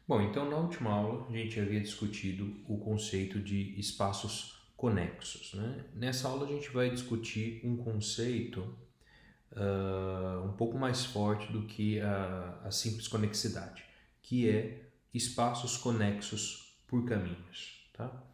Bom, então na última aula a gente havia discutido o conceito de espaços conexos, né? Nessa aula a gente vai discutir um conceito um pouco mais forte do que a simples conexidade, que é espaços conexos por caminhos, tá?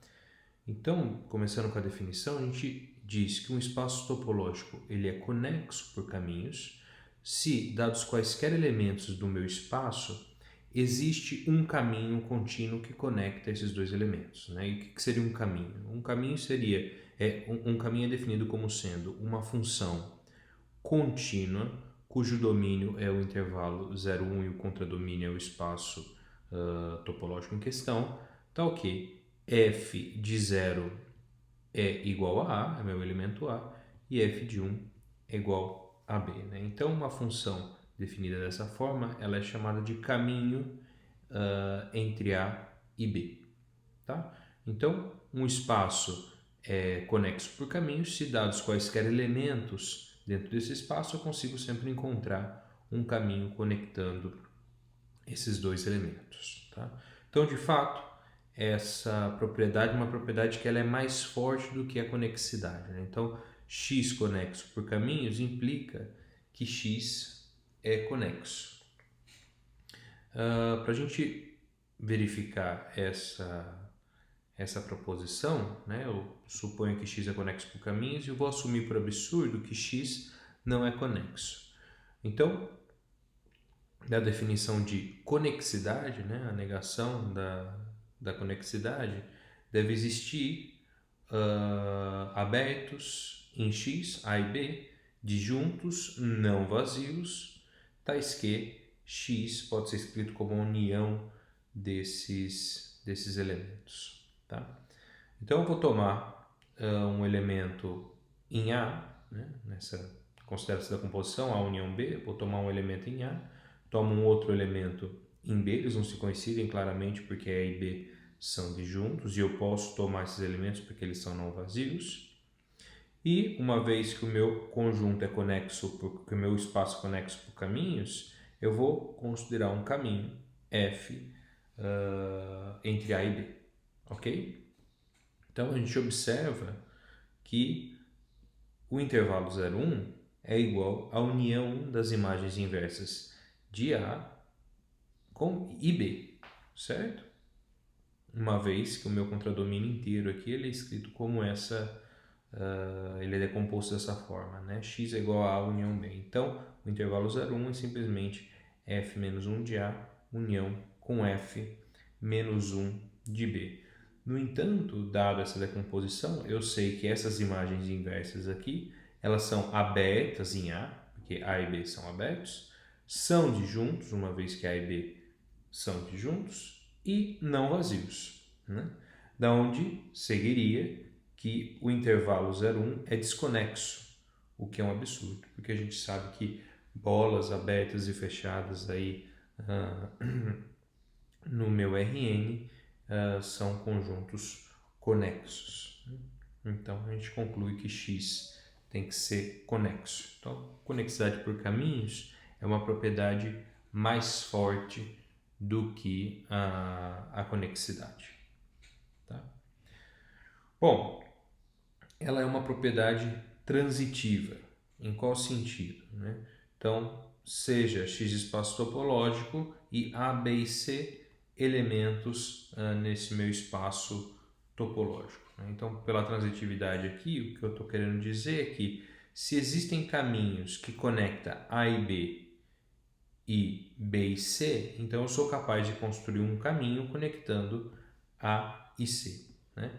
Então, começando com a definição, a gente diz que um espaço topológico ele é conexo por caminhos se, dados quaisquer elementos do meu espaço, existe um caminho contínuo que conecta esses dois elementos. Né? E o que seria um caminho? Um caminho seria um caminho é definido como sendo uma função contínua cujo domínio é o intervalo 0, 1 e o contradomínio é o espaço topológico em questão, tal que f de 0 é igual a A, é meu elemento A, e f de 1 é igual a B. Né? Então, uma função definida dessa forma, ela é chamada de caminho entre A e B. Tá? Então, um espaço é conexo por caminhos, se dados quaisquer elementos dentro desse espaço, eu consigo sempre encontrar um caminho conectando esses dois elementos. Tá? Então, de fato, essa propriedade é uma propriedade que ela é mais forte do que a conexidade. Né? Então, x conexo por caminhos implica que x é conexo. Para a gente verificar essa proposição, né, eu suponho que x é conexo por caminhos e eu vou assumir por absurdo que x não é conexo. Então, da definição de conexidade, né, a negação da conexidade, deve existir abertos em X, A e B, disjuntos não vazios, tais que X pode ser escrito como a união desses elementos. Tá? Então eu vou tomar um elemento em A, né, nessa consideração da composição, A união B, vou tomar um elemento em A, tomo um outro elemento em B, eles não se coincidem claramente porque A e B são disjuntos e eu posso tomar esses elementos porque eles são não vazios. E uma vez que o meu conjunto é conexo, que o meu espaço é conexo por caminhos, eu vou considerar um caminho F entre A e B, ok? Então a gente observa que o intervalo 0, 1 é igual à união das imagens inversas de A com IB, certo? Uma vez que o meu contradomínio inteiro aqui ele é escrito como ele é decomposto dessa forma, né? X é igual a A união B. Então, o intervalo 0, 1 é simplesmente F menos 1 de A união com F menos 1 de B. No entanto, dada essa decomposição, eu sei que essas imagens inversas aqui, elas são abertas em A, porque A e B são abertos, são disjuntos, uma vez que A e B são disjuntos, e não vazios, né? Da onde seguiria que o intervalo 0, 1 é desconexo, o que é um absurdo, porque a gente sabe que bolas abertas e fechadas aí no meu Rn são conjuntos conexos. Então a gente conclui que x tem que ser conexo. Então, conexidade por caminhos é uma propriedade mais forte do que a conexidade. Tá? Bom, ela é uma propriedade transitiva. Em qual sentido? Né? Então, seja x espaço topológico e A, B e C elementos nesse meu espaço topológico. Né? Então, pela transitividade aqui, o que eu estou querendo dizer é que se existem caminhos que conectam A e B e B e C, então eu sou capaz de construir um caminho conectando A e C. Né?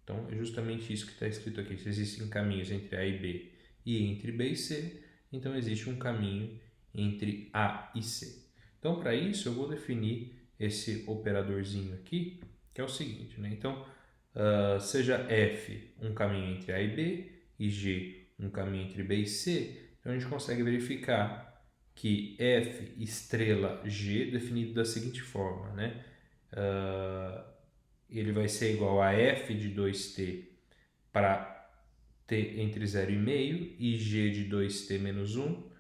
Então é justamente isso que está escrito aqui. Se existem caminhos entre A e B e entre B e C, então existe um caminho entre A e C. Então para isso eu vou definir esse operadorzinho aqui, que é o seguinte. Né? Então seja F um caminho entre A e B e G um caminho entre B e C, então a gente consegue verificar que F estrela G definido da seguinte forma, né? Ele vai ser igual a F de 2t para t entre 0,5 e G de 2t menos 1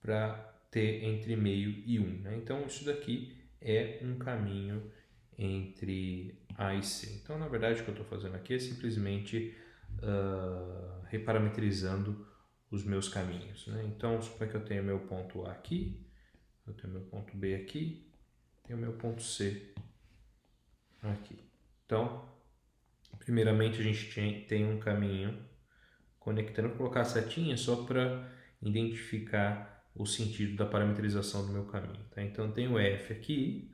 para t entre meio e 1. Né? Então, isso daqui é um caminho entre A e C. Então, na verdade, o que eu estou fazendo aqui é simplesmente reparametrizando os meus caminhos, né? Então, suponha que eu tenho meu ponto A aqui, eu tenho meu ponto B aqui, tenho meu ponto C aqui. Então, primeiramente a gente tem um caminho conectando, vou colocar a setinha só para identificar o sentido da parametrização do meu caminho. Tá? Então, eu tenho f aqui,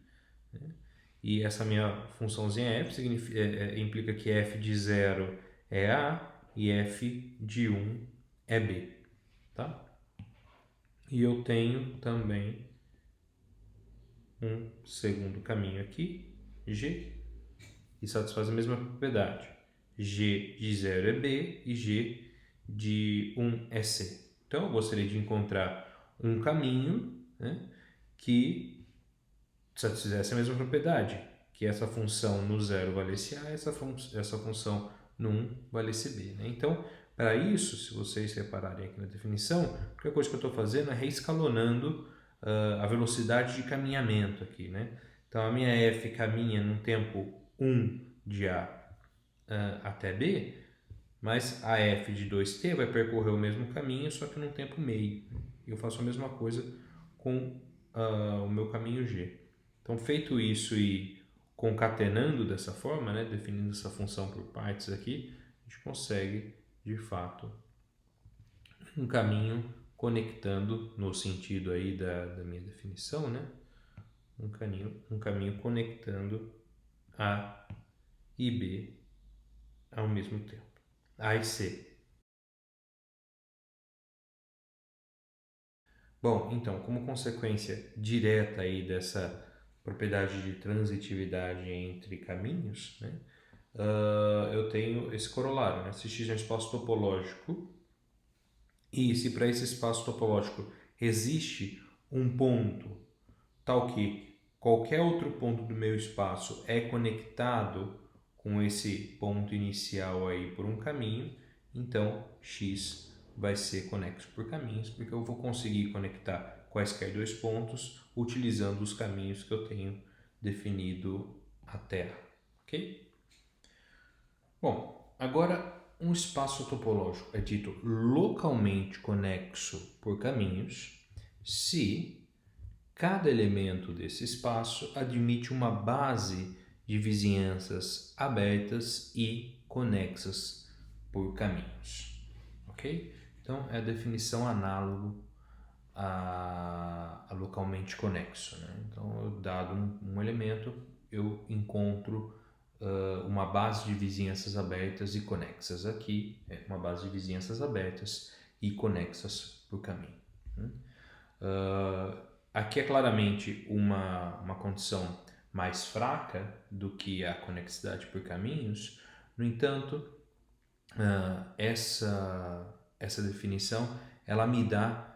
né? E essa minha funçãozinha f implica que f de 0 é A e f de 1 é B. Tá? E eu tenho também um segundo caminho aqui, G, que satisfaz a mesma propriedade. G de 0 é B e G de 1 é C. Então, eu gostaria de encontrar um caminho, né, que satisfizesse a mesma propriedade, que essa função no 0 valesse A, essa função no 1 valesse B. Né? Então, para isso, se vocês repararem aqui na definição, a única coisa que eu estou fazendo é reescalonando a velocidade de caminhamento aqui. Né? Então, a minha f caminha num tempo 1 de A até B, mas a f de 2t vai percorrer o mesmo caminho, só que num tempo meio. Eu faço a mesma coisa com o meu caminho g. Então, feito isso e concatenando dessa forma, né, definindo essa função por partes aqui, a gente consegue, de fato, um caminho conectando, no sentido aí da minha definição, né, um caminho conectando A e B ao mesmo tempo. A e C. Bom, então, como consequência direta aí dessa propriedade de transitividade entre caminhos, né, eu tenho esse corolário, né? Se x é um espaço topológico e se para esse espaço topológico existe um ponto tal que qualquer outro ponto do meu espaço é conectado com esse ponto inicial aí por um caminho, então x vai ser conexo por caminhos, porque eu vou conseguir conectar quaisquer dois pontos utilizando os caminhos que eu tenho definido até A, ok? Bom, agora um espaço topológico é dito localmente conexo por caminhos se cada elemento desse espaço admite uma base de vizinhanças abertas e conexas por caminhos, ok? Então, é a definição análogo a localmente conexo, né? Então, dado um elemento, eu encontro uma base de vizinhanças abertas e conexas. Aqui é uma base de vizinhanças abertas e conexas por caminho. Né? Aqui é claramente uma condição mais fraca do que a conexidade por caminhos. No entanto, essa definição ela me dá,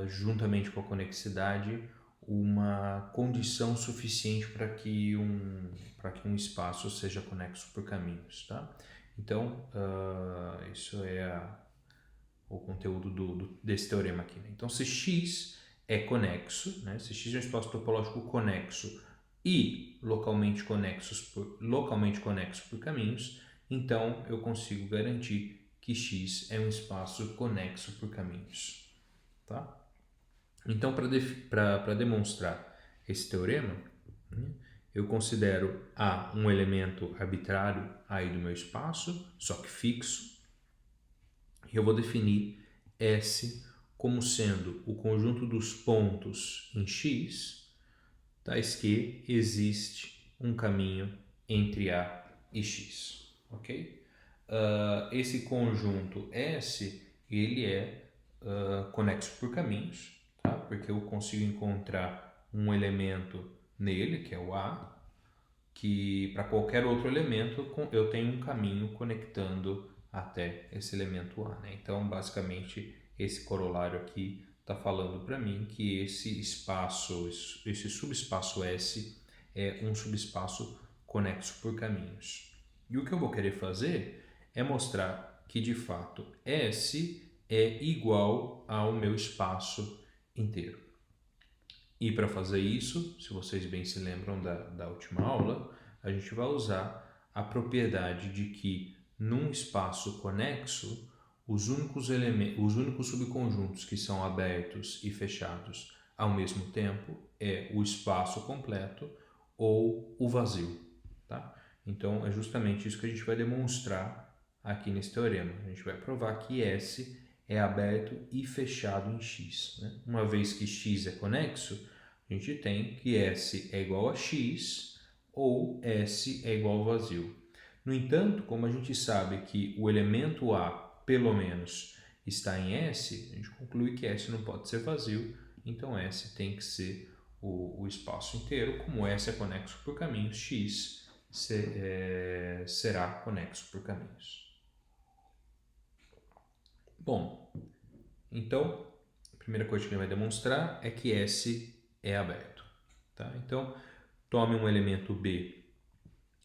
juntamente com a conexidade, uma condição suficiente para que um espaço seja conexo por caminhos. Tá? Então, isso é o conteúdo desse teorema aqui. Né? Então, se x é conexo, né? Se x é um espaço topológico conexo e localmente conexo por caminhos, então eu consigo garantir que x é um espaço conexo por caminhos. Tá? Então, para demonstrar esse teorema, né, eu considero A um elemento arbitrário aí do meu espaço, só que fixo. Eu vou definir S como sendo o conjunto dos pontos em X, tais que existe um caminho entre A e X, ok? Esse conjunto S, ele é conexo por caminhos, tá? Porque eu consigo encontrar um elemento nele, que é o A, que para qualquer outro elemento eu tenho um caminho conectando até esse elemento A. Né? Então, basicamente, esse corolário aqui está falando para mim que esse subespaço S é um subespaço conexo por caminhos. E o que eu vou querer fazer é mostrar que, de fato, S é igual ao meu espaço inteiro. E para fazer isso, se vocês bem se lembram da última aula, a gente vai usar a propriedade de que num espaço conexo, os únicos subconjuntos que são abertos e fechados ao mesmo tempo é o espaço completo ou o vazio, tá? Então é justamente isso que a gente vai demonstrar aqui nesse teorema. A gente vai provar que S é aberto e fechado em X, né? Uma vez que X é conexo, a gente tem que S é igual a X ou S é igual ao vazio. No entanto, como a gente sabe que o elemento A, pelo menos, está em S, a gente conclui que S não pode ser vazio, então S tem que ser o espaço inteiro. Como S é conexo por caminhos, X será conexo por caminhos. Bom, então, a primeira coisa que ele vai demonstrar é que S é aberto. Tá? Então, tome um elemento B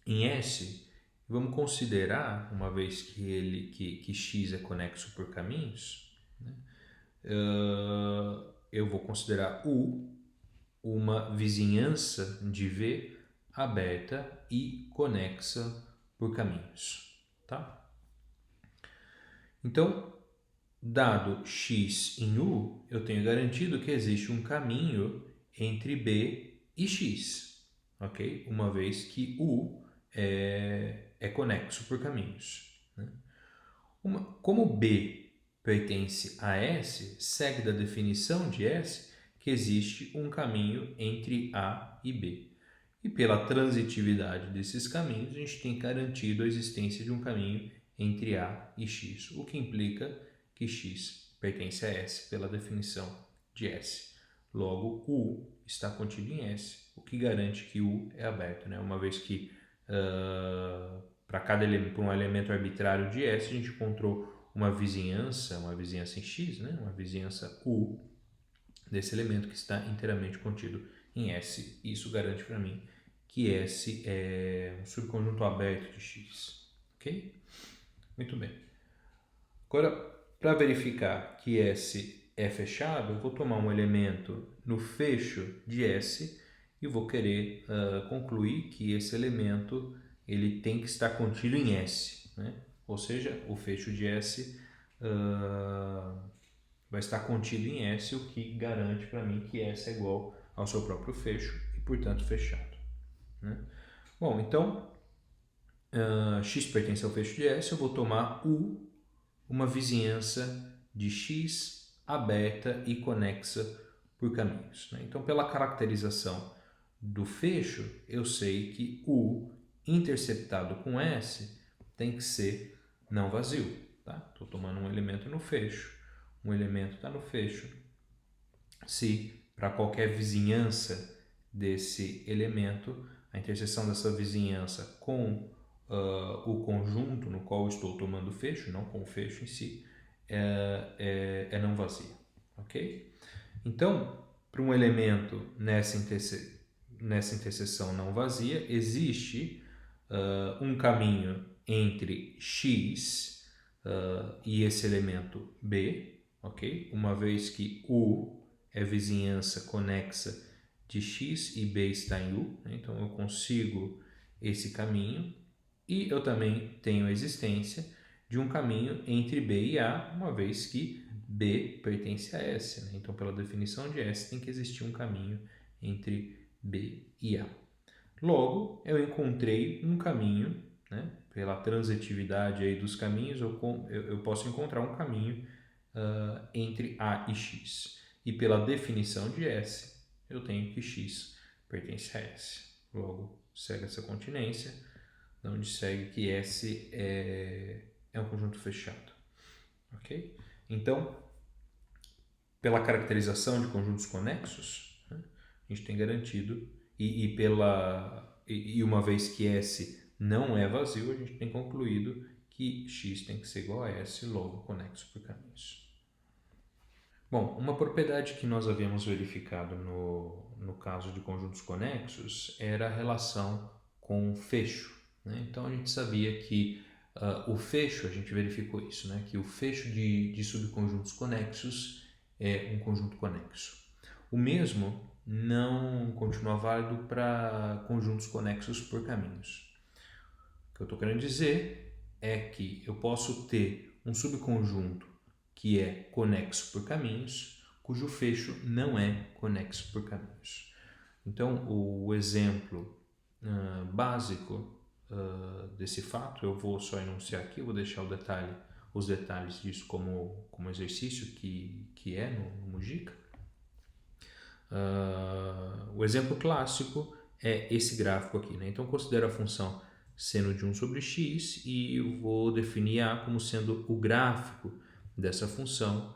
em S, vamos considerar, uma vez que X é conexo por caminhos, né, eu vou considerar U uma vizinhança de V aberta e conexa por caminhos. Tá? Então, dado X em U, eu tenho garantido que existe um caminho entre B e X, ok? Uma vez que U é conexo por caminhos. Né? Como B pertence a S, segue da definição de S que existe um caminho entre A e B. E pela transitividade desses caminhos, a gente tem garantido a existência de um caminho entre A e X, o que implica que X pertence a S pela definição de S. Logo, U está contido em S, o que garante que U é aberto, né? Uma vez que para um elemento arbitrário de S, a gente encontrou uma vizinhança em X, né? Uma vizinhança U desse elemento que está inteiramente contido em S. Isso garante para mim que S é um subconjunto aberto de X. Ok? Muito bem. Agora, para verificar que S é fechado, eu vou tomar um elemento no fecho de S e vou querer concluir que esse elemento ele tem que estar contido em S. Né? Ou seja, o fecho de S vai estar contido em S, o que garante para mim que S é igual ao seu próprio fecho e, portanto, fechado. Né? Bom, então, X pertence ao fecho de S, eu vou tomar U, uma vizinhança de X aberta e conexa por caminhos. Né? Então, pela caracterização do fecho, eu sei que U interceptado com S tem que ser não vazio. Estou tomando um elemento no fecho, um elemento está no fecho. Se para qualquer vizinhança desse elemento, a interseção dessa vizinhança com o conjunto no qual eu estou tomando fecho, não com o fecho em si, é não vazia. Ok? Então, para um elemento nessa interseção não vazia, existe um caminho entre X e esse elemento B, ok? Uma vez que U é vizinhança conexa de X e B está em U, né? Então eu consigo esse caminho e eu também tenho a existência de um caminho entre B e A, uma vez que B pertence a S. Né? Então, pela definição de S, tem que existir um caminho entre B e A. Logo, eu encontrei um caminho, né? Pela transitividade aí dos caminhos, eu posso encontrar um caminho entre A e X. E pela definição de S, eu tenho que X pertence a S. Logo, segue essa continência, onde segue que S é um conjunto fechado. Ok? Então, pela caracterização de conjuntos conexos, né, a gente tem garantido, e uma vez que S não é vazio, a gente tem concluído que X tem que ser igual a S, logo conexo por caminhos. Bom, uma propriedade que nós havíamos verificado no caso de conjuntos conexos era a relação com fecho. Né? Então, a gente sabia que o fecho, a gente verificou isso, né? Que o fecho de subconjuntos conexos é um conjunto conexo. O mesmo não continua válido para conjuntos conexos por caminhos. O que eu estou querendo dizer é que eu posso ter um subconjunto que é conexo por caminhos, cujo fecho não é conexo por caminhos. Então, o exemplo básico desse fato, eu vou só enunciar aqui, eu vou deixar os detalhes disso como exercício que é no Mujica. O exemplo clássico é esse gráfico aqui, né? Então, considero a função seno de 1 sobre x e eu vou definir A como sendo o gráfico dessa função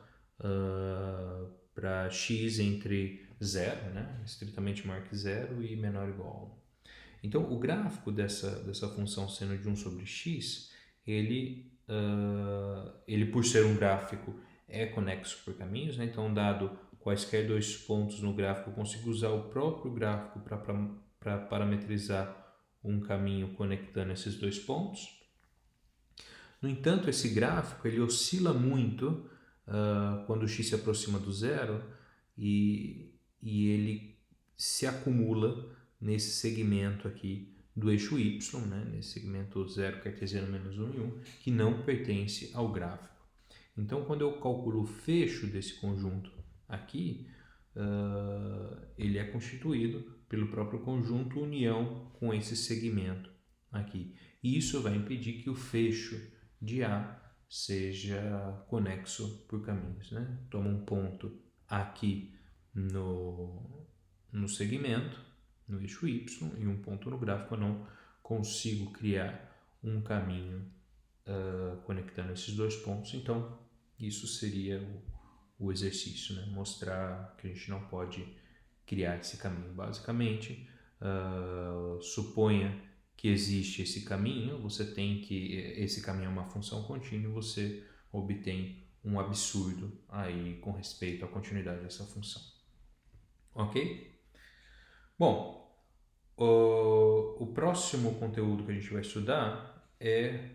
para x entre 0, né? Estritamente maior que 0 e menor ou igual a 1. Então, o gráfico dessa função seno de 1 sobre x, ele por ser um gráfico, é conexo por caminhos, né? Então, dado quaisquer dois pontos no gráfico, eu consigo usar o próprio gráfico para parametrizar um caminho conectando esses dois pontos. No entanto, esse gráfico ele oscila muito quando o x se aproxima do zero e ele se acumula nesse segmento aqui do eixo y, né? Nesse segmento 0 cartesiano menos 1 e 1, que não pertence ao gráfico. Então, quando eu calculo o fecho desse conjunto aqui, ele é constituído pelo próprio conjunto união com esse segmento aqui. E isso vai impedir que o fecho de A seja conexo por caminhos, né? Toma um ponto aqui no segmento, no eixo y, e um ponto no gráfico. Eu não consigo criar um caminho conectando esses dois pontos. Então, isso seria o exercício, né? Mostrar que a gente não pode criar esse caminho. Basicamente, suponha que existe esse caminho, esse caminho é uma função contínua e você obtém um absurdo aí com respeito à continuidade dessa função. Ok? Bom, o próximo conteúdo que a gente vai estudar é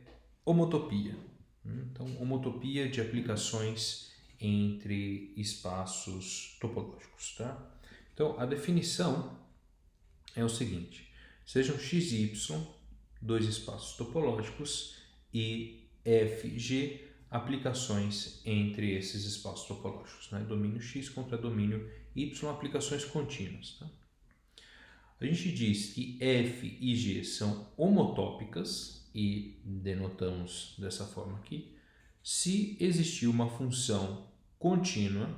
homotopia. Então, homotopia de aplicações entre espaços topológicos, tá? Então, a definição é o seguinte: sejam x e y dois espaços topológicos e f, g aplicações entre esses espaços topológicos, né? Domínio x contra domínio y, aplicações contínuas, tá? A gente diz que f e g são homotópicas e denotamos dessa forma aqui se existir uma função contínua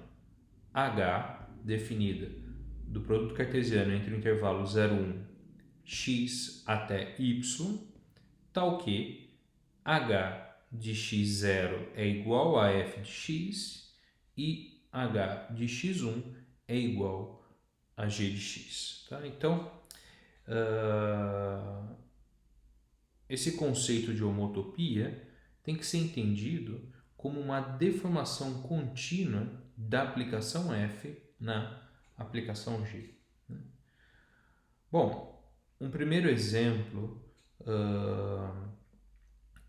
h definida do produto cartesiano entre o intervalo 0, 1, x até y, tal que h de x0 é igual a f de x e h de x1 é igual a g de x. Tá? Então, esse conceito de homotopia tem que ser entendido como uma deformação contínua da aplicação f na aplicação g. Bom, um primeiro exemplo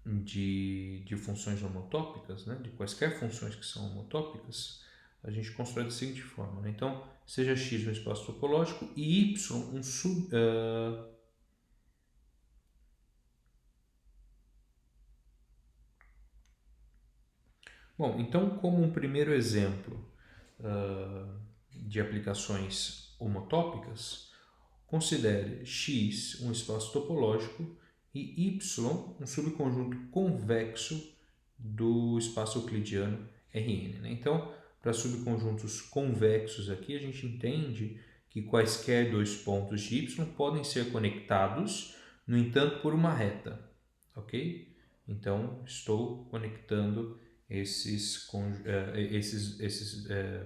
de funções homotópicas, né, de quaisquer funções que são homotópicas, a gente constrói da seguinte forma, né? Então, seja x um espaço topológico e y um Bom, então, como um primeiro exemplo de aplicações homotópicas, considere x um espaço topológico e y um subconjunto convexo do espaço euclidiano Rn. Né? Então, para subconjuntos convexos aqui, a gente entende que quaisquer dois pontos de y podem ser conectados, no entanto, por uma reta. Ok? Então, estou conectando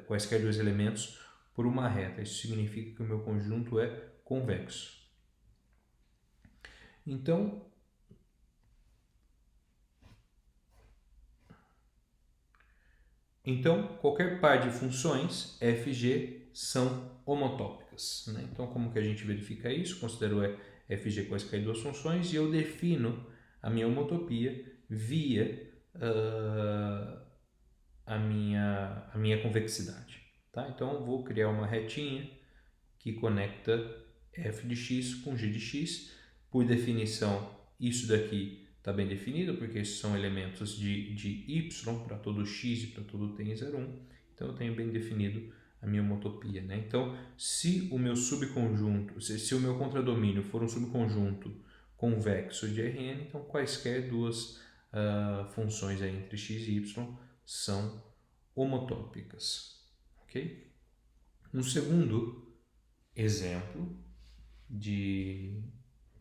quaisquer dois elementos por uma reta. Isso significa que o meu conjunto é convexo. Então, qualquer par de funções f e g são homotópicas. Né? Então, como que a gente verifica isso? Considero f e g quaisquer duas funções e eu defino a minha homotopia via a minha convexidade. Tá? Então, eu vou criar uma retinha que conecta f de x com g de x. Por definição, isso daqui está bem definido, porque esses são elementos de y para todo x e para todo t em 0, 1. Então, eu tenho bem definido a minha homotopia, né? Então, se o meu subconjunto, se o meu contradomínio for um subconjunto convexo de Rn, então quaisquer duas funções aí entre x e y são homotópicas, ok? Um segundo exemplo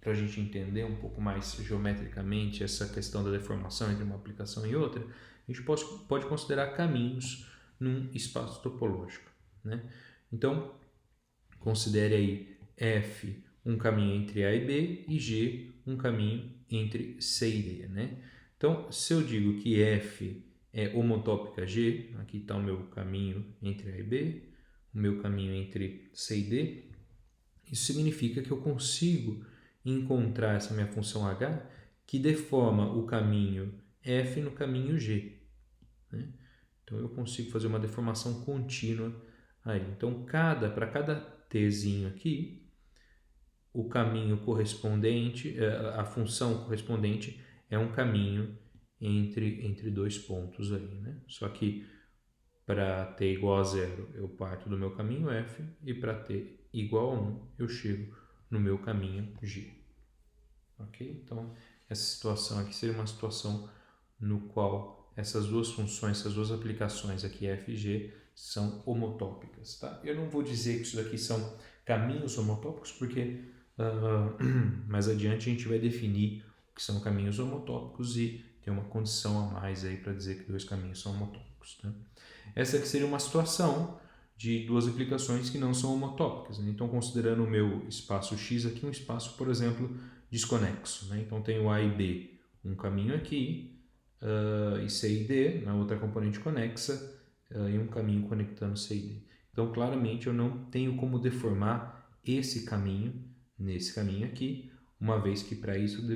para a gente entender um pouco mais geometricamente essa questão da deformação entre uma aplicação e outra, a gente pode considerar caminhos num espaço topológico, né? Então, considere aí F um caminho entre A e B e G um caminho entre C e D, né? Então, se eu digo que F é homotópica a G, aqui está o meu caminho entre A e B, o meu caminho entre C e D, isso significa que eu consigo encontrar essa minha função h que deforma o caminho f no caminho g, né? Então, eu consigo fazer uma deformação contínua aí. Então, para cada tzinho aqui, o caminho correspondente, a função correspondente é um caminho entre dois pontos aí, né? Só que para t igual a 0, eu parto do meu caminho f, e para t igual a 1, eu chego no meu caminho g. Ok? Então, essa situação aqui seria uma situação no qual essas duas funções, essas duas aplicações aqui, f e g, são homotópicas. Tá? Eu não vou dizer que isso daqui são caminhos homotópicos, porque mais adiante a gente vai definir o que são caminhos homotópicos e tem uma condição a mais aí para dizer que dois caminhos são homotópicos. Tá? Essa aqui seria uma situação de duas aplicações que não são homotópicas, né? Então, considerando o meu espaço X aqui, um espaço, por exemplo, desconexo, né? Então, tenho A e B, um caminho aqui, e C e D, na outra componente conexa, e um caminho conectando C e D. Então, claramente, eu não tenho como deformar esse caminho nesse caminho aqui, uma vez que para isso eu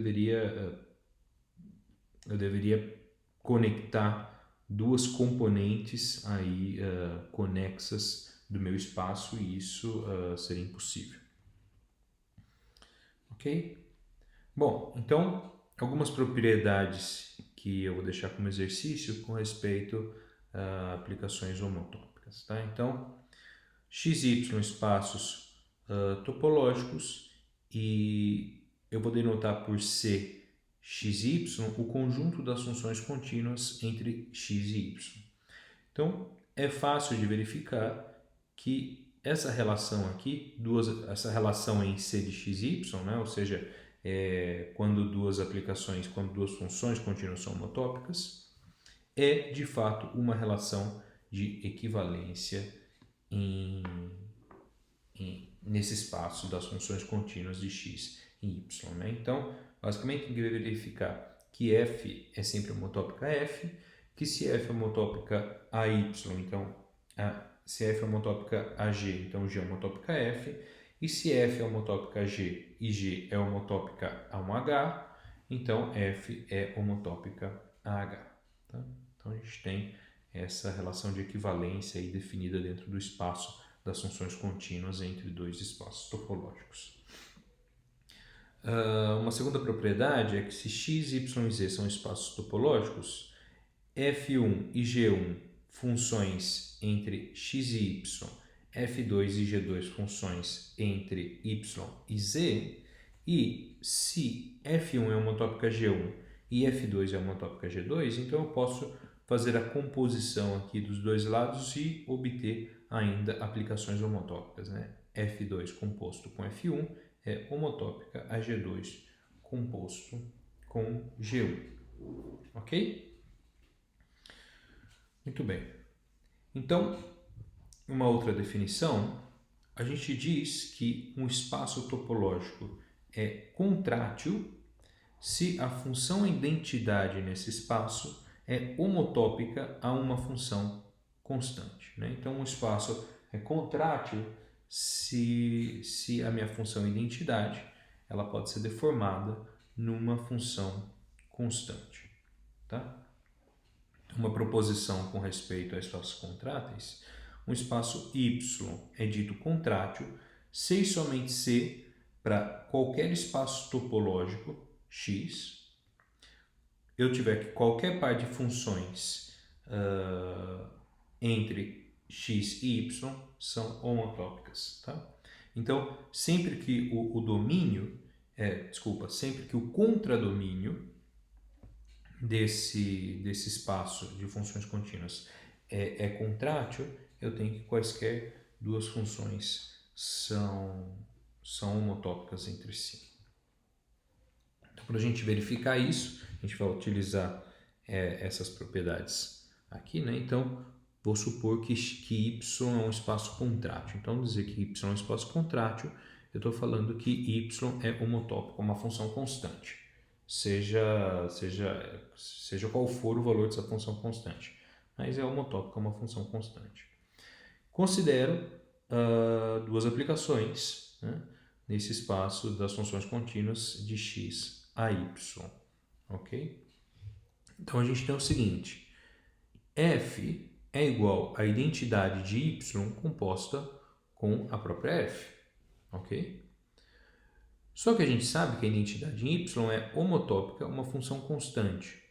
deveria conectar duas componentes aí conexas do meu espaço, e isso seria impossível. Ok? Bom, então, algumas propriedades que eu vou deixar como exercício com respeito a aplicações homotópicas. Tá? Então, x e y espaços topológicos, e eu vou denotar por C x e y o conjunto das funções contínuas entre x e y. Então, é fácil de verificar que essa relação aqui, essa relação em C de x e y, né? Ou seja, quando duas funções contínuas são homotópicas, é de fato uma relação de equivalência nesse espaço das funções contínuas de x e y, né? Então, basicamente, tem que verificar que f é sempre homotópica a f, que se f é homotópica a y, então, se f é homotópica a g, então g é homotópica a f, e se f é homotópica a g e g é homotópica a um h, então f é homotópica a h. Tá? Então, a gente tem essa relação de equivalência aí definida dentro do espaço das funções contínuas entre dois espaços topológicos. Uma segunda propriedade é que se x, y e z são espaços topológicos, f1 e g1 funções entre x e y, f2 e g2 funções entre y e z, e se f1 é homotópica a g1 e f2 é homotópica a g2, então eu posso fazer a composição aqui dos dois lados e obter ainda aplicações homotópicas, né? f2 composto com f1 é homotópica a g2 composto com g1. Ok? Muito bem. Então, uma outra definição, a gente diz que um espaço topológico é contrátil se a função identidade nesse espaço é homotópica a uma função constante, né? Então, um espaço é contrátil se a minha função identidade ela pode ser deformada numa função constante. Tá? Uma proposição com respeito a espaços contráteis, um espaço y é dito contrátil se e somente se para qualquer espaço topológico x, eu tiver que qualquer par de funções entre x e y são homotópicas, tá? Então, sempre que o domínio, sempre que o contradomínio desse espaço de funções contínuas é contrátil, eu tenho que quaisquer duas funções são homotópicas entre si. Então, para a gente verificar isso, a gente vai utilizar essas propriedades aqui, né? Então, vou supor que y é um espaço contrátil. Então, dizer que y é um espaço contrátil, eu estou falando que y é homotópico, uma função constante, seja qual for o valor dessa função constante, mas é homotópico, uma função constante. Considero duas aplicações, né, nesse espaço das funções contínuas de x a y, ok? Então, a gente tem o seguinte: f é igual à identidade de y composta com a própria f, ok? Só que a gente sabe que a identidade em y é homotópica a uma função constante.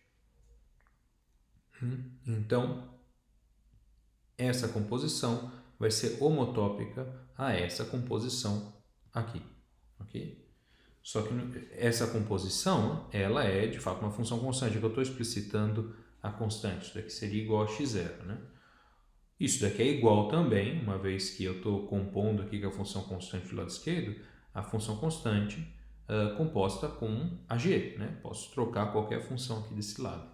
Então, essa composição vai ser homotópica a essa composição aqui, ok? Só que essa composição, ela é de fato uma função constante, que eu estou explicitando a constante. Isso daqui seria igual a x0, né? Isso daqui é igual também, uma vez que eu estou compondo aqui com a função constante do lado esquerdo, a função constante composta com a g, né? Posso trocar qualquer função aqui desse lado.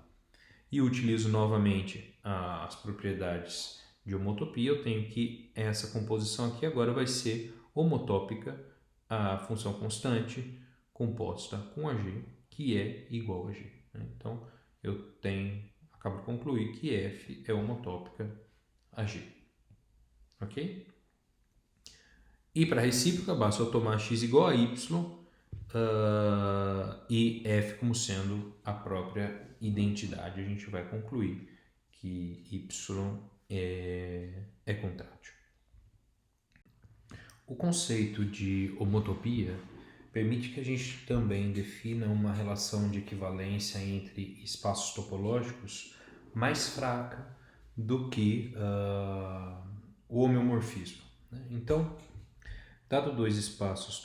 E utilizo novamente as propriedades de homotopia, eu tenho que essa composição aqui agora vai ser homotópica à função constante composta com a g, que é igual a g, né? Então, eu acabo de concluir que f é homotópica a g, ok? E para a recíproca, basta eu tomar x igual a y e f como sendo a própria identidade. A gente vai concluir que y é contrátil. O conceito de homotopia permite que a gente também defina uma relação de equivalência entre espaços topológicos mais fraca do que o homeomorfismo, né? Então, dado dois espaços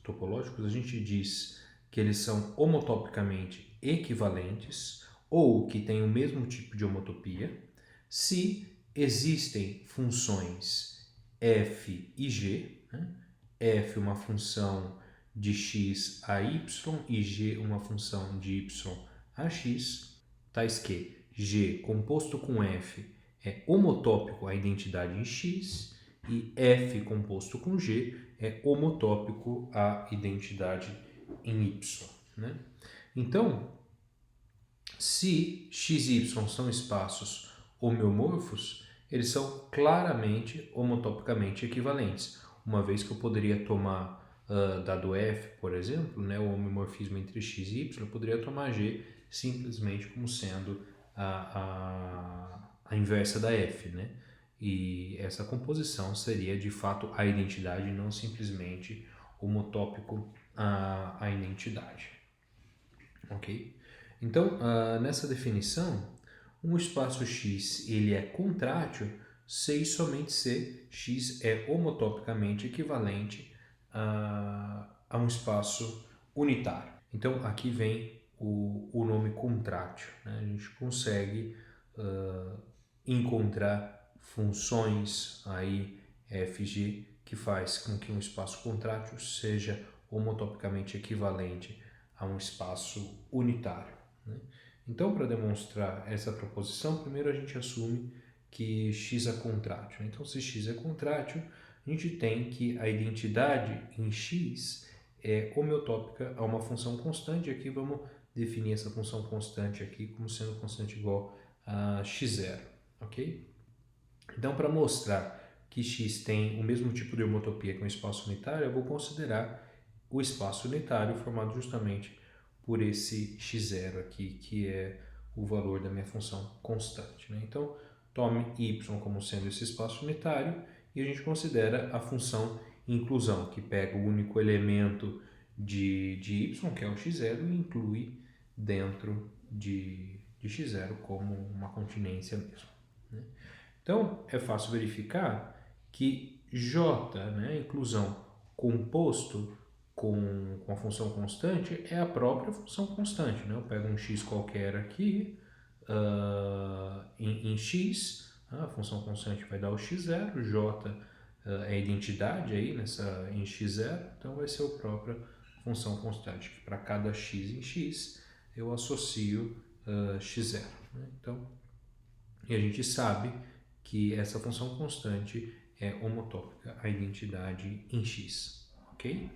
topológicos, a gente diz que eles são homotopicamente equivalentes ou que têm o mesmo tipo de homotopia se existem funções f e g, né? F uma função de x a y e g uma função de y a x, tais que g composto com f é homotópico à identidade em x e f composto com g é homotópico à identidade em y, né? Então, se x e y são espaços homeomorfos, eles são claramente homotopicamente equivalentes, uma vez que eu poderia tomar, dado f, por exemplo, né, o homeomorfismo entre x e y, eu poderia tomar g simplesmente como sendo a inversa da f, né? E essa composição seria de fato a identidade, não simplesmente homotópico à identidade, ok? Então, nessa definição, um espaço x ele é contrátil se e somente se x é homotopicamente equivalente a um espaço unitário. Então, aqui vem o nome contrátil, né? A gente consegue encontrar funções aí f(g) que faz com que um espaço contrátil seja homotopicamente equivalente a um espaço unitário, né? Então, para demonstrar essa proposição, primeiro a gente assume que x é contrátil. Então, se x é contrátil, a gente tem que a identidade em x é homeotópica a uma função constante. Aqui vamos definir essa função constante aqui como sendo constante igual a x0, ok? Então, para mostrar que x tem o mesmo tipo de homotopia que um espaço unitário, eu vou considerar o espaço unitário formado justamente por esse x0 aqui, que é o valor da minha função constante, né? Então, tome y como sendo esse espaço unitário e a gente considera a função inclusão, que pega o único elemento de y, que é o x0, e inclui dentro de x0 como uma continência mesmo, né? Então, é fácil verificar que j, né, inclusão composto com a função constante, é a própria função constante, né? Eu pego um x qualquer aqui, em x, a função constante vai dar o x0, j é a identidade aí em x0, então vai ser a própria função constante, que para cada x em x eu associo x0, né? Então, e a gente sabe que essa função constante é homotópica à identidade em x, ok?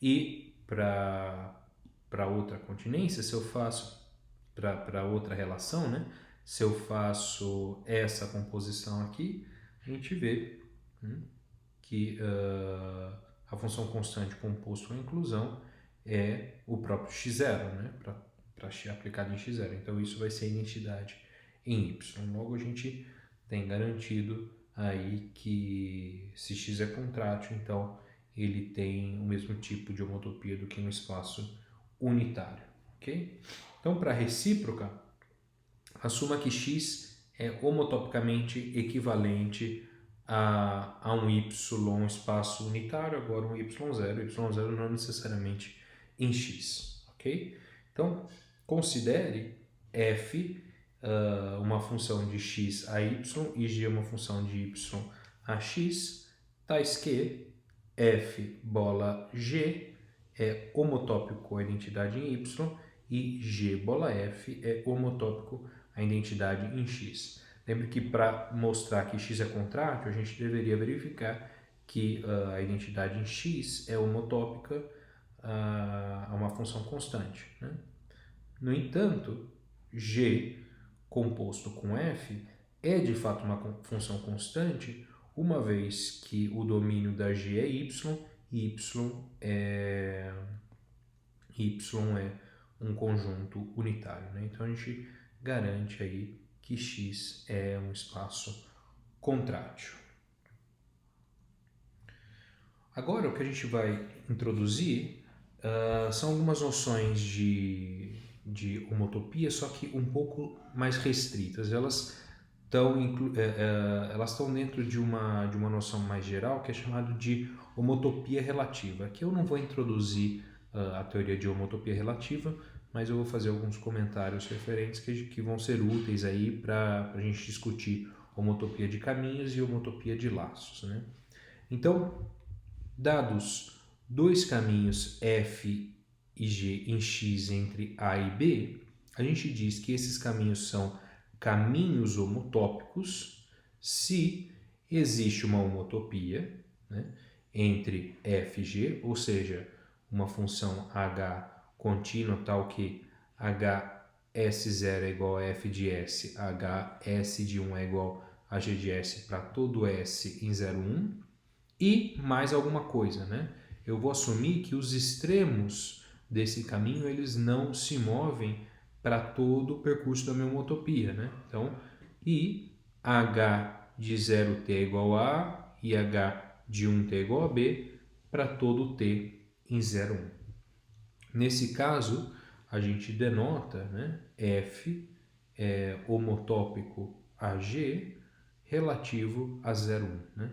E para outra continência, se eu faço, para outra relação, né? Se eu faço essa composição aqui, a gente vê que a função constante composto com inclusão é o próprio x0, né? Para aplicado em x0. Então, isso vai ser a identidade em y. Logo, a gente tem garantido aí que se x é contrátil, então ele tem o mesmo tipo de homotopia do que um espaço unitário, ok? Então, para recíproca, assuma que x é homotopicamente equivalente a um y espaço unitário, agora um y0 não necessariamente em x, ok? Então, considere f uma função de x a y e g uma função de y a x, tais que f bola g é homotópico à identidade em y e g bola f é homotópico à identidade em x. Lembre que para mostrar que x é contrátil, a gente deveria verificar que a identidade em x é homotópica a uma função constante, né? No entanto, g composto com f é de fato uma função constante, uma vez que o domínio da g é y e y é um conjunto unitário, né? Então a gente garante aí que x é um espaço contrátil. Agora o que a gente vai introduzir são algumas noções de homotopia, só que um pouco mais restritas. Elas estão dentro de uma noção mais geral que é chamada de homotopia relativa. Aqui eu não vou introduzir a teoria de homotopia relativa, mas eu vou fazer alguns comentários referentes que vão ser úteis aí para a gente discutir homotopia de caminhos e homotopia de laços, né? Então, dados dois caminhos f e g em x entre a e b, a gente diz que esses caminhos são caminhos homotópicos se existe uma homotopia, né, entre f e g, ou seja, uma função h contínua tal que hs0 é igual a f de s, hs de 1 é igual a g de s para todo s em 0, 1, e mais alguma coisa, né? Eu vou assumir que os extremos desse caminho eles não se movem para todo o percurso da minha homotopia, né? Então, e h de 0t é igual a A e h de 1t é igual a B para todo t em 0, 1. Nesse caso, a gente denota, né, f é homotópico a g relativo a 0, 1, né?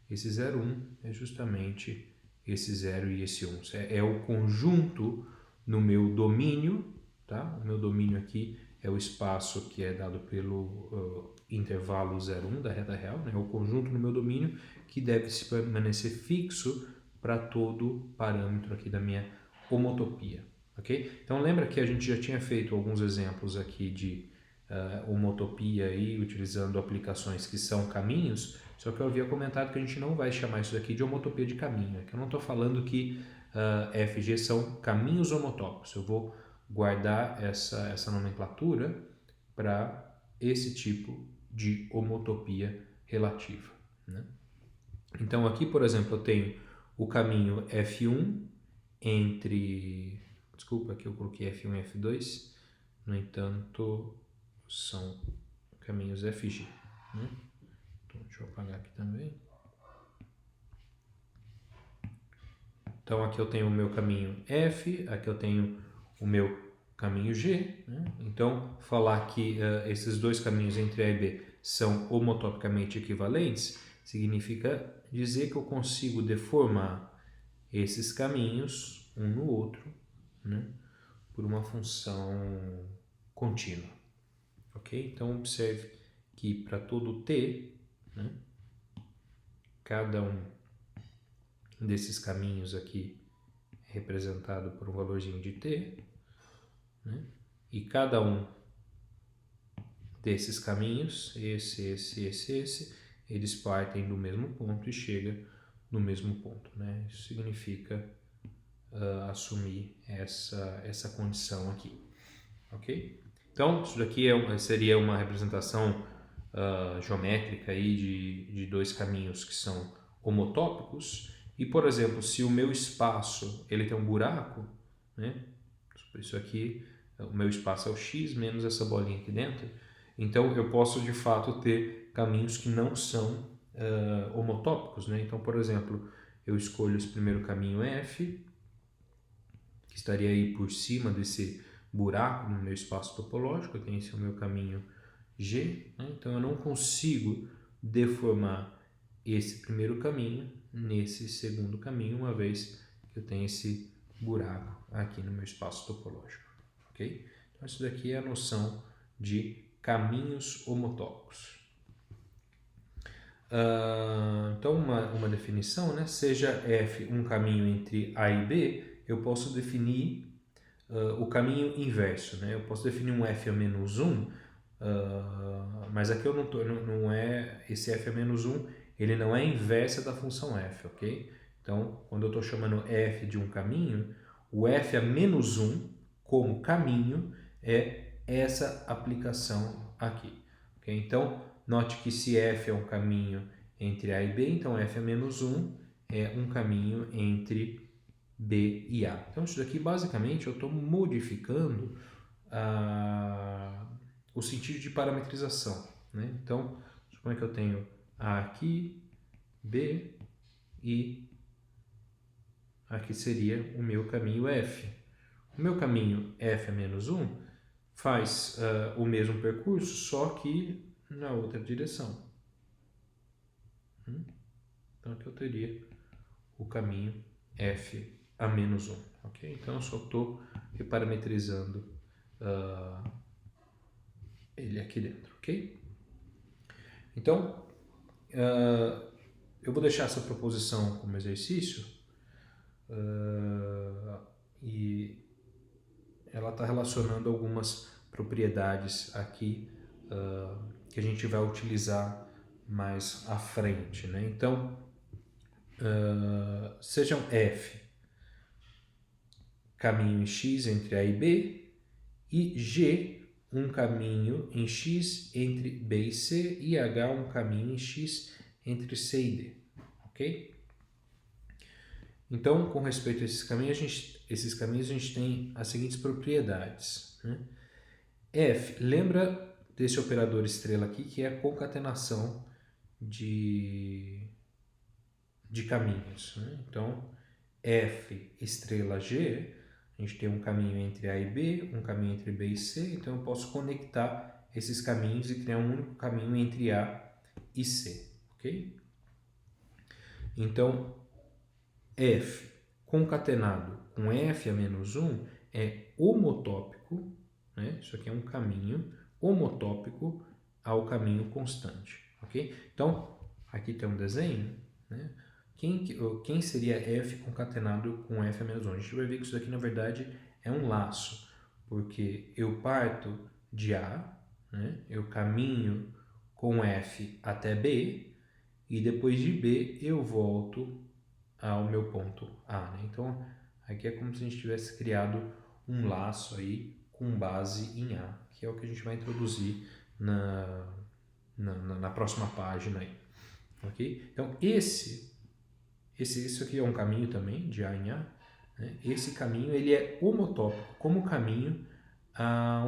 Esse 0, 1 é justamente esse 0 e esse 1. É o conjunto no meu domínio, tá? O meu domínio aqui é o espaço que é dado pelo intervalo 0, 1 da reta real, né? É o conjunto no meu domínio que deve se permanecer fixo para todo parâmetro aqui da minha homotopia, ok? Então lembra que a gente já tinha feito alguns exemplos aqui de homotopia aí, utilizando aplicações que são caminhos, só que eu havia comentado que a gente não vai chamar isso daqui de homotopia de caminho, que eu não estou falando que f e g são caminhos homotópicos, eu vou guardar essa nomenclatura para esse tipo de homotopia relativa, né? Então aqui, por exemplo, eu tenho o caminho F1 entre... Desculpa, aqui eu coloquei F1 e F2, no entanto, são caminhos FG, né? Então, deixa eu apagar aqui também. Então aqui eu tenho o meu caminho F, aqui eu tenho o meu caminho G, né? Então falar que esses dois caminhos entre A e B são homotopicamente equivalentes significa dizer que eu consigo deformar esses caminhos um no outro, né, por uma função contínua, ok? Então observe que para todo t, né, cada um desses caminhos aqui é representado por um valorzinho de t, né, e cada um desses caminhos, esse, eles partem do mesmo ponto e chegam no mesmo ponto, né? Isso significa assumir essa condição aqui, ok? Então, isso daqui seria uma representação geométrica aí de dois caminhos que são homotópicos. E, por exemplo, se o meu espaço ele tem um buraco, né? Isso aqui, o meu espaço é o x menos essa bolinha aqui dentro. Então, eu posso, de fato, ter caminhos que não são homotópicos, né? Então, por exemplo, eu escolho esse primeiro caminho F, que estaria aí por cima desse buraco no meu espaço topológico. Eu tenho esse é o meu caminho G, né? Então eu não consigo deformar esse primeiro caminho nesse segundo caminho, uma vez que eu tenho esse buraco aqui no meu espaço topológico, ok? Então isso daqui é a noção de caminhos homotópicos. Então uma definição, né? Seja F um caminho entre A e B, eu posso definir o caminho inverso, né? Eu posso definir um f a menos 1, mas aqui eu não é esse f a menos 1, ele não é a inversa da função f, ok? Então, quando eu estou chamando f de um caminho, o f a menos 1 como caminho é essa aplicação aqui, ok? Então, note que se f é um caminho entre A e B, então f a menos 1 é um caminho entre B e A. Então, isso daqui, basicamente, eu estou modificando o sentido de parametrização, né? Então, suponha que eu tenho A aqui, B e aqui seria o meu caminho F. O meu caminho F a menos 1 faz o mesmo percurso, só que na outra direção. Então, aqui eu teria o caminho F a menos 1, ok? Então eu só estou reparametrizando ele aqui dentro, ok? Então eu vou deixar essa proposição como exercício e ela está relacionando algumas propriedades aqui que a gente vai utilizar mais à frente, né? Então sejam F caminho em X entre A e B e G um caminho em X entre B e C e H um caminho em X entre C e D, ok? Então, com respeito a esses caminhos, a gente tem as seguintes propriedades, né? F, lembra desse operador estrela aqui, que é a concatenação de caminhos, né? Então, F estrela G, a gente tem um caminho entre A e B, um caminho entre B e C, então eu posso conectar esses caminhos e criar um único caminho entre A e C, ok? Então, F concatenado com F a menos 1 é homotópico, né? Isso aqui é um caminho homotópico ao caminho constante, ok? Então, aqui tem um desenho, né? Quem seria F concatenado com F a menos 1? A gente vai ver que isso daqui, na verdade, é um laço, porque eu parto de A, né? Eu caminho com F até B, e depois de B eu volto ao meu ponto A, né? Então, aqui é como se a gente tivesse criado um laço aí com base em A, que é o que a gente vai introduzir na próxima página aí, ok? Então, isso aqui é um caminho também, de A em A, né? Esse caminho, ele é homotópico, como caminho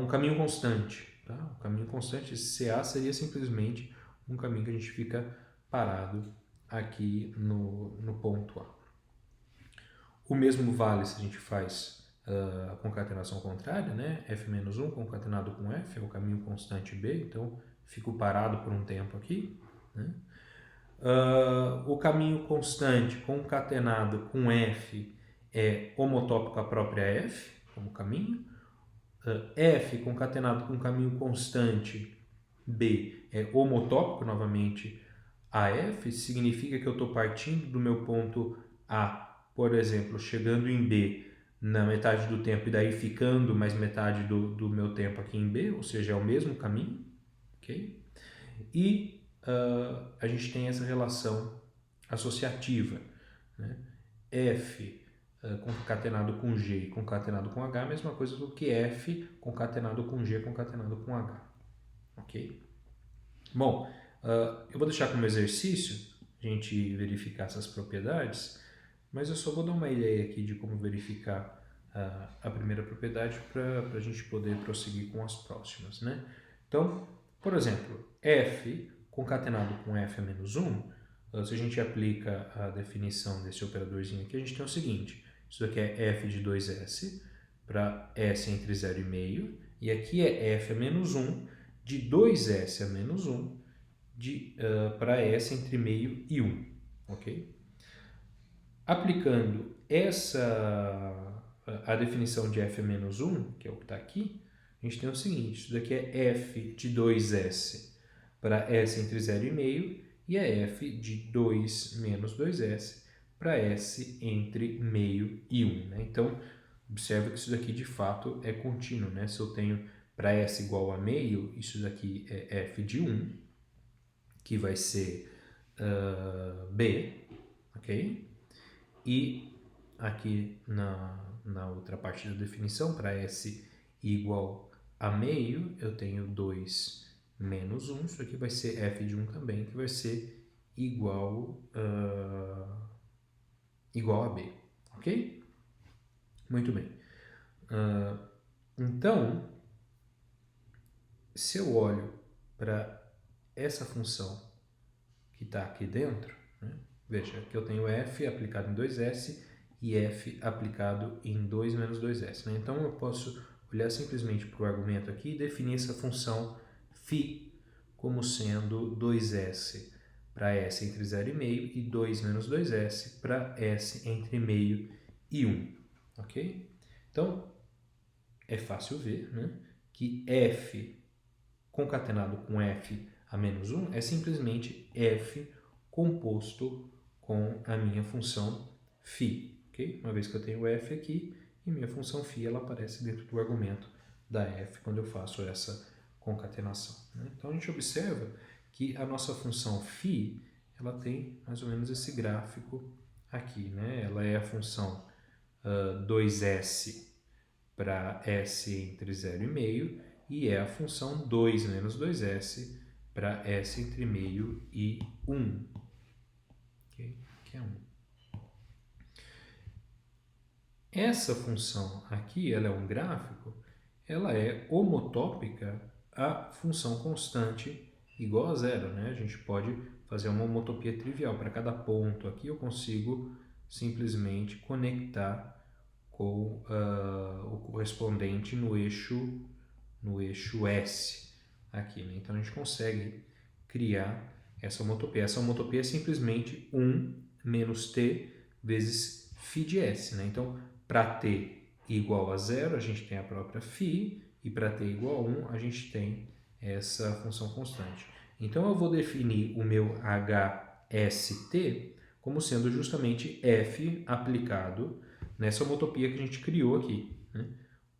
um caminho constante, tá? O caminho constante, esse CA, seria simplesmente um caminho que a gente fica parado aqui no ponto A. O mesmo vale se a gente faz a concatenação contrária, né? F-1 concatenado com F é o caminho constante B, então fico parado por um tempo aqui, né? O caminho constante concatenado com F é homotópico à própria F, como caminho. F concatenado com caminho constante B é homotópico novamente a F, significa que eu estou partindo do meu ponto A, por exemplo, chegando em B na metade do tempo e daí ficando mais metade do meu tempo aqui em B, ou seja, é o mesmo caminho, ok? E a gente tem essa relação associativa, né? F concatenado com G e concatenado com H, a mesma coisa do que F concatenado com G concatenado com H, ok? Bom, eu vou deixar como exercício a gente verificar essas propriedades, mas eu só vou dar uma ideia aqui de como verificar a primeira propriedade para a gente poder prosseguir com as próximas, né? Então, por exemplo, F concatenado com F a menos 1, se a gente aplica a definição desse operadorzinho aqui, a gente tem o seguinte: isso daqui é F de 2S para S entre 0,5, e aqui é F a menos 1 de 2S a menos 1 para S entre meio e 1, ok? Aplicando a definição de F a menos 1, que é o que está aqui, a gente tem o seguinte: isso daqui é F de 2S para S entre 0,5 e é F de 2 menos 2S para S entre meio e 1. Né? Então, observa que isso daqui de fato é contínuo. Né? Se eu tenho para S igual a meio, isso daqui é F de 1, que vai ser B, ok? E aqui na outra parte da definição, para S igual a meio, eu tenho 2 menos 1, isso aqui vai ser F de 1 também, que vai ser igual a B, ok? Muito bem. Então, se eu olho para essa função que está aqui dentro, né? Veja, aqui eu tenho F aplicado em 2S e F aplicado em 2 menos 2S. Né? Então, eu posso olhar simplesmente para o argumento aqui e definir essa função φ como sendo 2S para S entre 0,5 e 2 menos 2S para S entre meio e 1. Ok? Então, é fácil ver, né, que F concatenado com F a menos 1 é simplesmente F composto com a minha função φ, ok? Uma vez que eu tenho F aqui, e minha função φ ela aparece dentro do argumento da F quando eu faço essa concatenação. Né? Então a gente observa que a nossa função φ ela tem mais ou menos esse gráfico aqui, né? Ela é a função 2S para S entre 0,5 e é a função 2 menos 2S para S entre meio e 1. Okay? Que é 1. Essa função aqui, ela é um gráfico, ela é homotópica à função constante igual a zero. Né? A gente pode fazer uma homotopia trivial. Para cada ponto aqui eu consigo simplesmente conectar com o correspondente no eixo S aqui. Né? Então a gente consegue criar essa homotopia. Essa homotopia é simplesmente 1 menos t vezes φ de S. Né? Então, para t igual a zero, a gente tem a própria φ, e para t igual a 1, a gente tem essa função constante. Então, eu vou definir o meu HST como sendo justamente f aplicado nessa homotopia que a gente criou aqui. Né?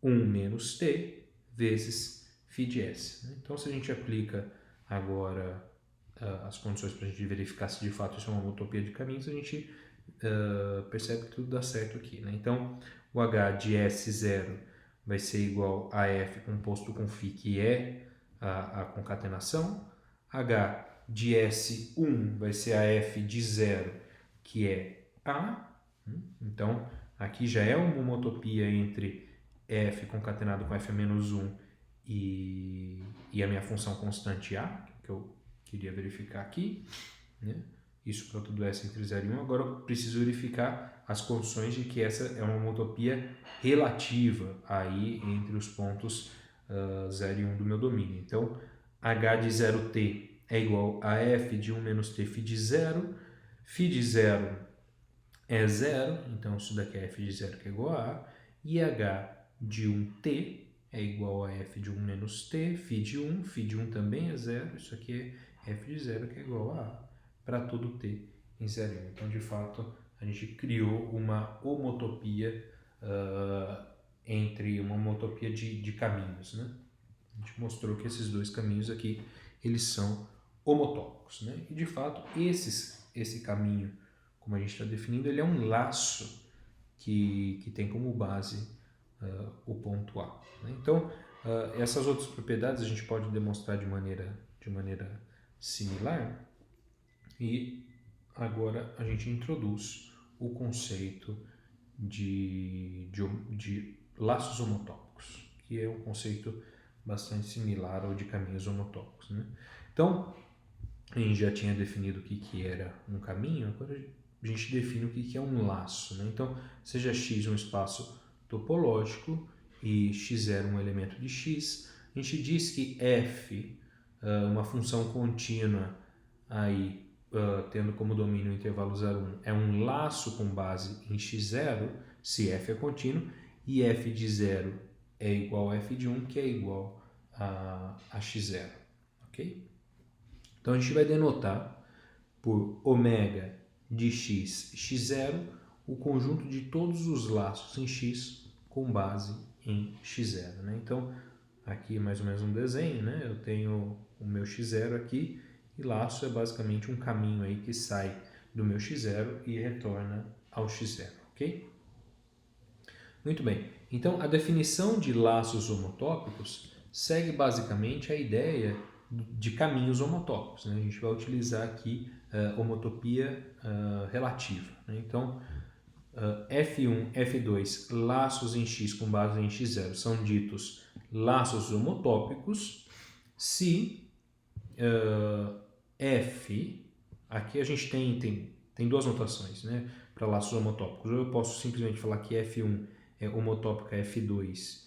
1 menos t vezes φ de S. Né? Então, se a gente aplica agora as condições para a gente verificar se de fato isso é uma homotopia de caminhos, a gente percebe que tudo dá certo aqui. Né? Então, o H de S0 vai ser igual a F composto com φ, que é a concatenação. H de S1 vai ser a F de 0, que é A. Então, aqui já é uma homotopia entre F concatenado com F menos 1 e a minha função constante A, que eu queria verificar aqui. Né? isso para todo S entre 0 e 1. Agora eu preciso verificar as condições de que essa é uma homotopia relativa aí entre os pontos 0 e 1 do meu domínio. Então, H de 0t é igual a f de 1 menos t φ de 0. Φ de 0 é 0, então isso daqui é f de 0 que é igual a A. E H de 1t é igual a f de 1 menos t, φ de 1 também é 0, isso aqui é f de 0 que é igual a A para todo t em 0 e 1. Então, de fato, a gente criou uma homotopia entre uma homotopia de caminhos, né? A gente mostrou que esses dois caminhos aqui, eles são homotópicos, né? E, de fato, esse caminho, como a gente está definindo, ele é um laço que tem como base o ponto A, né? Então, essas outras propriedades a gente pode demonstrar de maneira similar. E agora a gente introduz o conceito de laços homotópicos, que é um conceito bastante similar ao de caminhos homotópicos, né? Então, a gente já tinha definido o que era um caminho, agora a gente define o que é um laço, né? Então, seja x um espaço topológico e x0 um elemento de x, a gente diz que f, uma função contínua aí, tendo como domínio o intervalo 0, 1, é um laço com base em x0, se f é contínuo, e f de 0 é igual a f de 1, que é igual a x0, ok? Então, a gente vai denotar por ômega de x, x0, o conjunto de todos os laços em x com base em x0, né? Então, aqui mais ou menos um desenho, né? Eu tenho o meu x0 aqui, e laço é basicamente um caminho aí que sai do meu x0 e retorna ao x0, ok? Muito bem. Então, a definição de laços homotópicos segue basicamente a ideia de caminhos homotópicos, né? A gente vai utilizar aqui homotopia relativa, né? Então, F1, F2, laços em x com base em x0 são ditos laços homotópicos se F, aqui a gente tem duas notações, né, para laços homotópicos. Ou eu posso simplesmente falar que F1 é homotópica a F2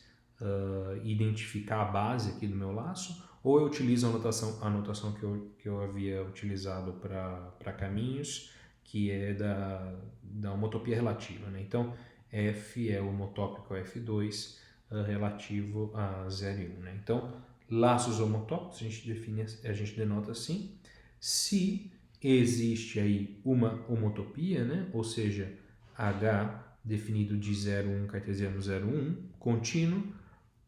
e identificar a base aqui do meu laço, ou eu utilizo a notação que eu havia utilizado para caminhos, que é da homotopia relativa, né? Então, F é homotópico a F2 relativo a 0 e 1, né? Então, laços homotópicos a gente denota assim, se existe aí uma homotopia, né? Ou seja, H definido de 0, 1, cartesiano 0, 1, contínuo,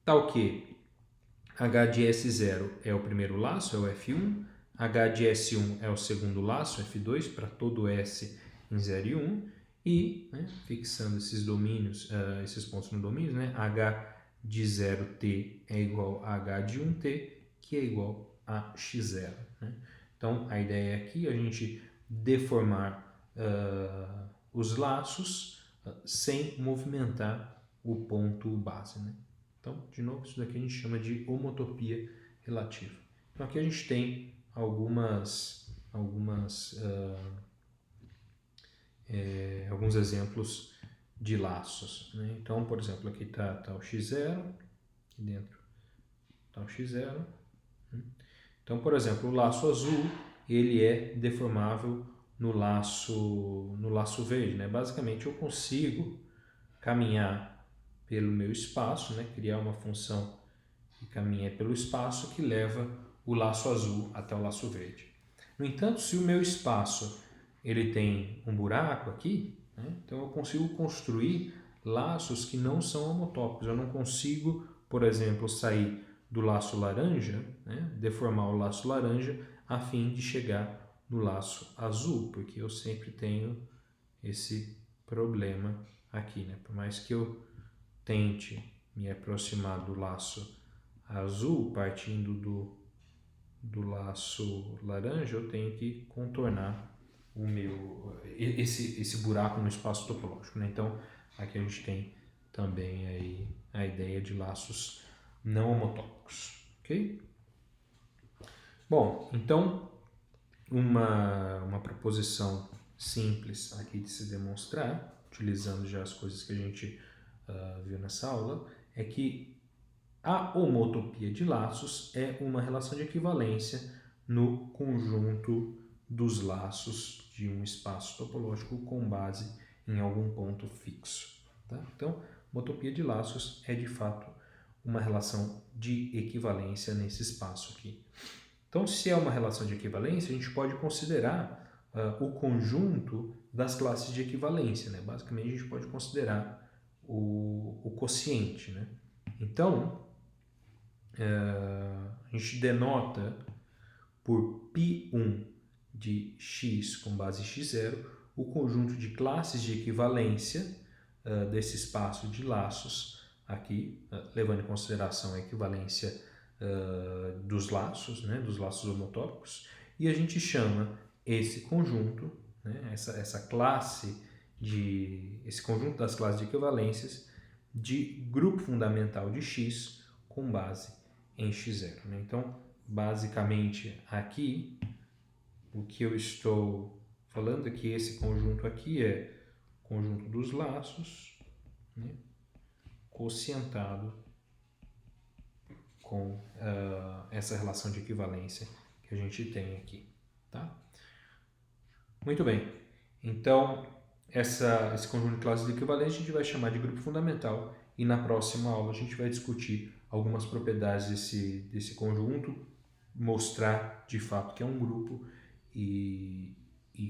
tal que H de S0 é o primeiro laço, é o F1, H de S1 é o segundo laço, F2, para todo S em 0 e 1, e, né, fixando esses domínios, esses pontos no domínio, né, H de 0t é igual a H de 1t, que é igual a x0, né? Então, a ideia aqui é a gente deformar os laços sem movimentar o ponto base, né? Então, de novo, isso daqui a gente chama de homotopia relativa. Então, aqui a gente tem alguns exemplos de laços, né? Então, por exemplo, aqui está o x0, aqui dentro está o x0. Então, por exemplo, o laço azul, ele é deformável no laço verde, né? Basicamente, eu consigo caminhar pelo meu espaço, né? Criar uma função que caminha pelo espaço que leva o laço azul até o laço verde. No entanto, se o meu espaço ele tem um buraco aqui, né? Então eu consigo construir laços que não são homotópicos. Eu não consigo, por exemplo, sair do laço laranja, né? Deformar o laço laranja a fim de chegar no laço azul, porque eu sempre tenho esse problema aqui, né? Por mais que eu tente me aproximar do laço azul partindo do laço laranja, eu tenho que contornar esse buraco no espaço topológico, né? Então, aqui a gente tem também aí a ideia de laços não homotópicos, ok? Bom, então, uma proposição simples aqui de se demonstrar, utilizando já as coisas que a gente viu nessa aula, é que a homotopia de laços é uma relação de equivalência no conjunto dos laços de um espaço topológico com base em algum ponto fixo. Tá? Então, homotopia de laços é de fato uma relação de equivalência nesse espaço aqui. Então, se é uma relação de equivalência, a gente pode considerar o conjunto das classes de equivalência, né? Basicamente, a gente pode considerar o quociente, né? Então, a gente denota por π1 de x com base x0 o conjunto de classes de equivalência desse espaço de laços aqui, levando em consideração a equivalência dos laços, né, dos laços homotópicos, e a gente chama esse conjunto, né, essa classe esse conjunto das classes de equivalências de grupo fundamental de x com base em x0. Né? Então, basicamente aqui, o que eu estou falando é que esse conjunto aqui é o conjunto dos laços, né, quocientado com essa relação de equivalência que a gente tem aqui. Tá? Muito bem. Então, esse conjunto de classes de equivalência a gente vai chamar de grupo fundamental e na próxima aula a gente vai discutir algumas propriedades desse conjunto, mostrar de fato que é um grupo e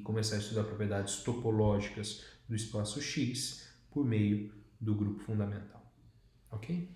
começar a estudar propriedades topológicas do espaço X por meio do grupo fundamental. Ok?